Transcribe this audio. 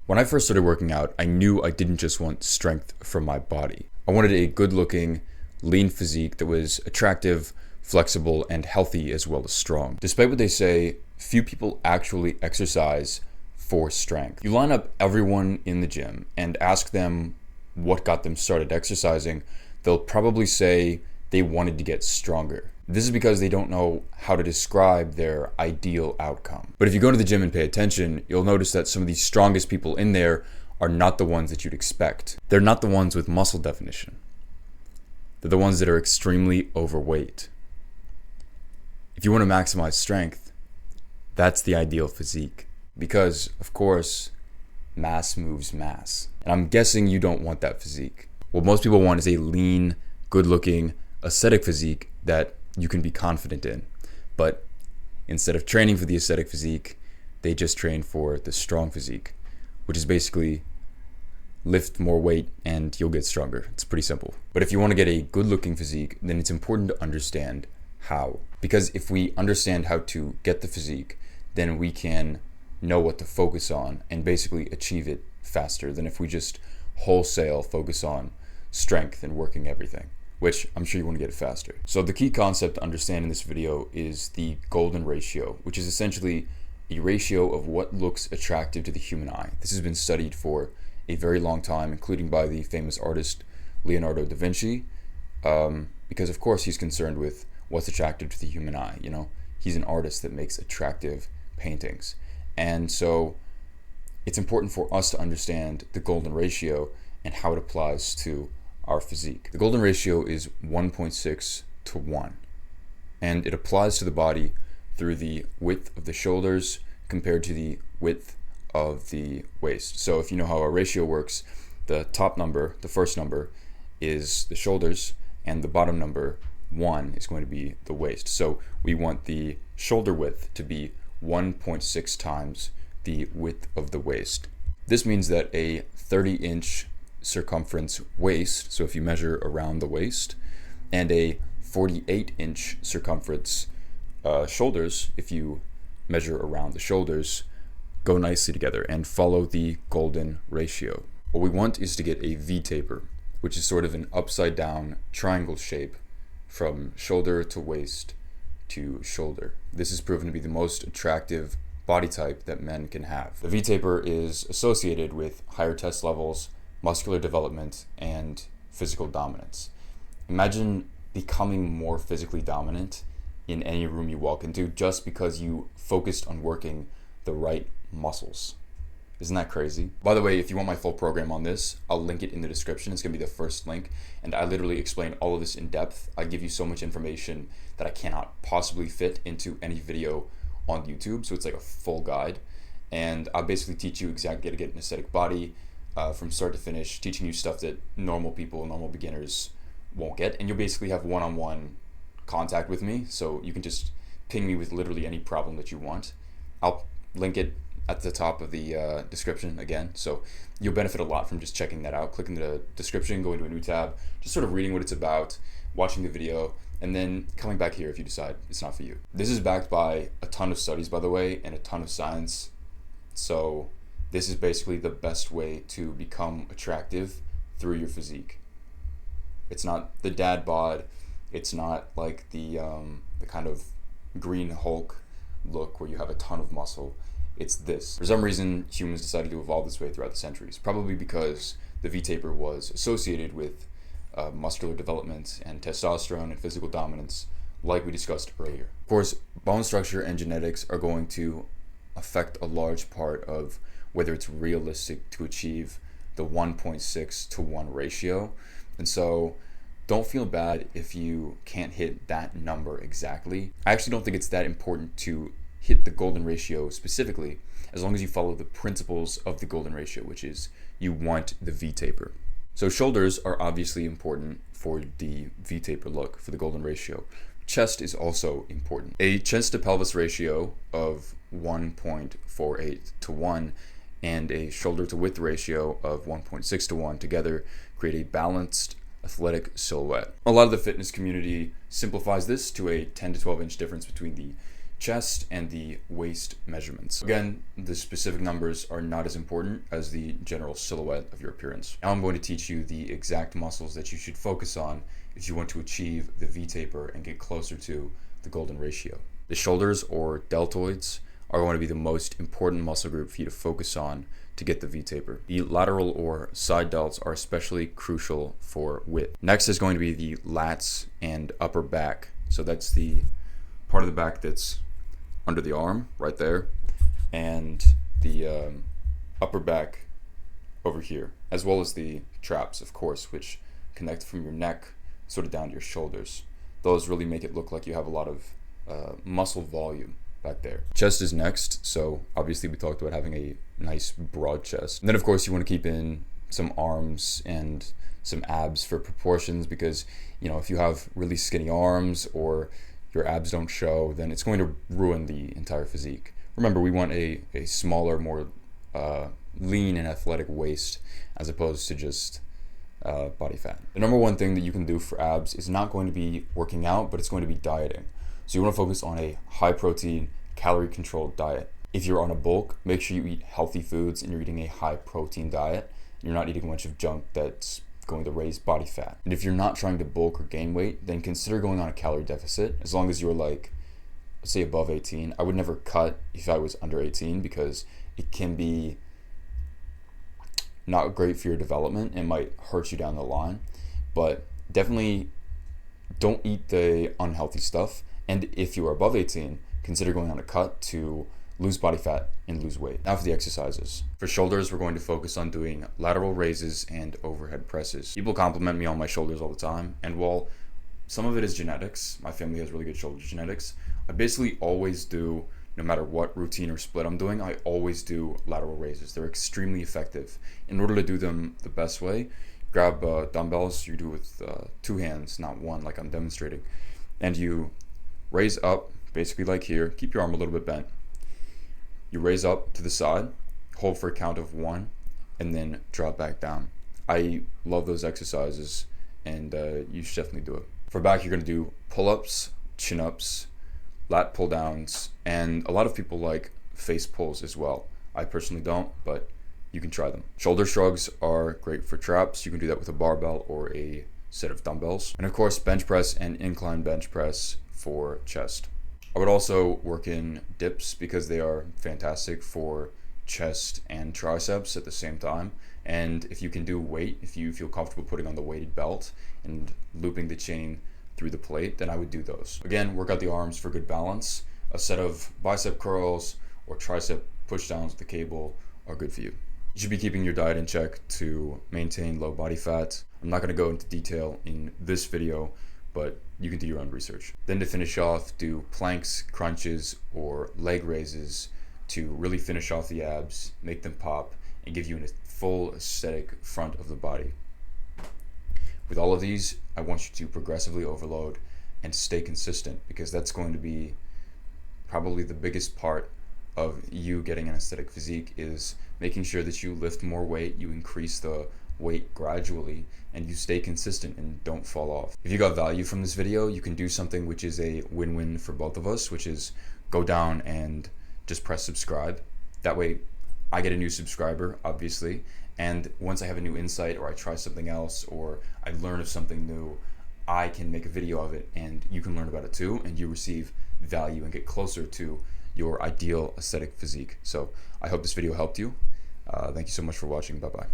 When I first started working out, I knew I didn't just want strength from my body. I wanted a good-looking, lean physique that was attractive, flexible, and healthy as well as strong. Despite what they say, few people actually exercise for strength. You line up everyone in the gym and ask them what got them started exercising, they'll probably say they wanted to get stronger. This is because they don't know how to describe their ideal outcome. But if you go to the gym and pay attention, you'll notice that some of the strongest people in there are not the ones that you'd expect. They're not the ones with muscle definition. They're the ones that are extremely overweight. If you want to maximize strength, that's the ideal physique. Because, of course, mass moves mass. And I'm guessing you don't want that physique. What most people want is a lean, good-looking, aesthetic physique that you can be confident in. But instead of training for the aesthetic physique, they just train for the strong physique, which is basically lift more weight and you'll get stronger. It's pretty simple. But if you want to get a good-looking physique, then it's important to understand how. Because if we understand how to get the physique, then we can know what to focus on and basically achieve it faster than if we just wholesale focus on strength and working everything, which I'm sure you want to get it faster. So the key concept to understand in this video is the golden ratio, which is essentially a ratio of what looks attractive to the human eye. This has been studied for a very long time, including by the famous artist Leonardo da Vinci, because of course he's concerned with what's attractive to the human eye. You know, he's an artist that makes attractive paintings. And so it's important for us to understand the golden ratio and how it applies to our physique. The golden ratio is 1.6 to 1, and it applies to the body through the width of the shoulders compared to the width of the waist. So if you know how a ratio works, the top number, the first number, is the shoulders, and the bottom number, 1, is going to be the waist. So we want the shoulder width to be 1.6 times the width of the waist. This means that a 30-inch circumference waist, so if you measure around the waist, and a 48-inch circumference shoulders, if you measure around the shoulders, go nicely together and follow the golden ratio. What we want is to get a V-taper, which is sort of an upside down triangle shape from shoulder to waist to shoulder. This is proven to be the most attractive body type that men can have. The V-taper is associated with higher test levels, muscular development, and physical dominance. Imagine becoming more physically dominant in any room you walk into just because you focused on working the right muscles. Isn't that crazy? By the way, if you want my full program on this, I'll link it in the description. It's gonna be the first link, and I literally explain all of this in depth. I give you so much information that I cannot possibly fit into any video on YouTube, so it's like a full guide. And I basically teach you exactly how to get an aesthetic body, from start to finish, teaching you stuff that normal people, normal beginners won't get. And you'll basically have one-on-one contact with me, so you can just ping me with literally any problem that you want. I'll link it at the top of the description again, so you'll benefit a lot from just checking that out. Clicking the description, going to a new tab, just sort of reading what it's about, watching the video, and then coming back here if you decide it's not for you. This is backed by a ton of studies, by the way, and a ton of science. So this is basically the best way to become attractive through your physique. It's not the dad bod. It's not like the kind of green Hulk look where you have a ton of muscle. It's this. For some reason, humans decided to evolve this way throughout the centuries, probably because the V-taper was associated with muscular development and testosterone and physical dominance, like we discussed earlier. Of course, bone structure and genetics are going to affect a large part of whether it's realistic to achieve the 1.6 to 1 ratio. And so don't feel bad if you can't hit that number exactly. I actually don't think it's that important to hit the golden ratio specifically, as long as you follow the principles of the golden ratio, which is you want the V-taper. So shoulders are obviously important for the V-taper look, for the golden ratio. Chest is also important. A chest to pelvis ratio of 1.48 to 1 and a shoulder to width ratio of 1.6 to 1 together create a balanced athletic silhouette. A lot of the fitness community simplifies this to a 10 to 12 inch difference between the chest and the waist measurements. Again, the specific numbers are not as important as the general silhouette of your appearance. Now I'm going to teach you the exact muscles that you should focus on if you want to achieve the V-taper and get closer to the golden ratio. The shoulders, or deltoids, are going to be the most important muscle group for you to focus on to get the V-taper. The lateral or side delts are especially crucial for width. Next is going to be the lats and upper back. So that's the part of the back that's under the arm right there, and the upper back over here, as well as the traps, of course, which connect from your neck sort of down to your shoulders. Those really make it look like you have a lot of muscle volume back there. Chest is next, so obviously we talked about having a nice broad chest. And then of course you want to keep in some arms and some abs for proportions, because if you have really skinny arms or your abs don't show, then it's going to ruin the entire physique. Remember, we want a smaller, more lean and athletic waist as opposed to just body fat. The number one thing that you can do for abs is not going to be working out, but it's going to be dieting. So you want to focus on a high protein, calorie controlled diet. If you're on a bulk, make sure you eat healthy foods and you're eating a high protein diet. You're not eating a bunch of junk that's going to raise body fat. And if you're not trying to bulk or gain weight, then consider going on a calorie deficit, as long as you're like, let's say above 18. I would never cut if I was under 18, because it can be not great for your development and might hurt you down the line. But definitely don't eat the unhealthy stuff. And if you are above 18, consider going on a cut to lose body fat and lose weight. Now for the exercises. For shoulders, we're going to focus on doing lateral raises and overhead presses. People compliment me on my shoulders all the time, and while some of it is genetics, my family has really good shoulder genetics, I basically always do, no matter what routine or split I'm doing, I always do lateral raises. They're extremely effective. In order to do them the best way, grab dumbbells. You do it with 2 hands, not one like I'm demonstrating, and you raise up, basically like here. Keep your arm a little bit bent. You raise up to the side, hold for a count of 1, and then drop back down. I love those exercises, and you should definitely do it. For back, you're going to do pull-ups, chin-ups, lat pull-downs, and a lot of people like face pulls as well. I personally don't, but you can try them. Shoulder shrugs are great for traps. You can do that with a barbell or a set of dumbbells. And of course, bench press and incline bench press for chest. I would also work in dips, because they are fantastic for chest and triceps at the same time. And if you can do weight, if you feel comfortable putting on the weighted belt and looping the chain through the plate, then I would do those. Again, work out the arms for good balance. A set of bicep curls or tricep push downs with the cable are good for you. You should be keeping your diet in check to maintain low body fat. I'm not going to go into detail in this video, but you can do your own research. Then to finish off, do planks, crunches, or leg raises to really finish off the abs, make them pop, and give you a full aesthetic front of the body. With all of these, I want you to progressively overload and stay consistent, because that's going to be probably the biggest part of you getting an aesthetic physique, is making sure that you lift more weight, you increase the weight gradually, and you stay consistent and don't fall off. If you got value from this video, you can do something which is a win-win for both of us, which is go down and just press subscribe. That way I get a new subscriber, obviously, and once I have a new insight, or I try something else, or I learn of something new, I can make a video of it and you can learn about it too, and you receive value and get closer to your ideal aesthetic physique. So I hope this video helped you. Thank you so much for watching. Bye-bye.